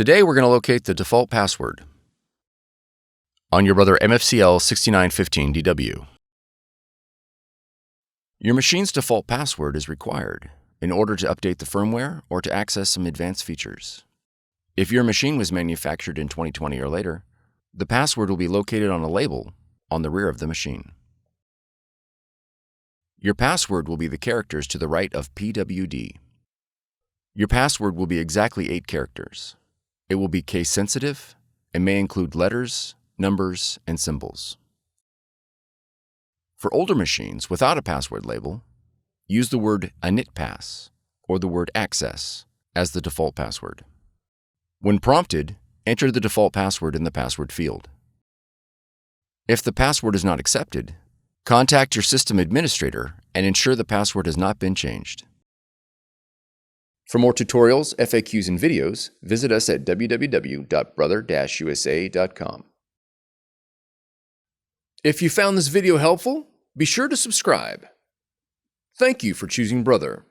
Today we're going to locate the default password on your Brother MFC-L6915DW. Your machine's default password is required in order to update the firmware or to access some advanced features. If your machine was manufactured in 2020 or later, the password will be located on a label on the rear of the machine. Your password will be the characters to the right of PWD. Your password will be exactly 8 characters. It will be case-sensitive and may include letters, numbers, and symbols. For older machines without a password label, use the word initpass or the word access as the default password. When prompted, enter the default password in the password field. If the password is not accepted, contact your system administrator and ensure the password has not been changed. For more tutorials, FAQs, and videos, visit us at www.brother-usa.com. If you found this video helpful, be sure to subscribe. Thank you for choosing Brother.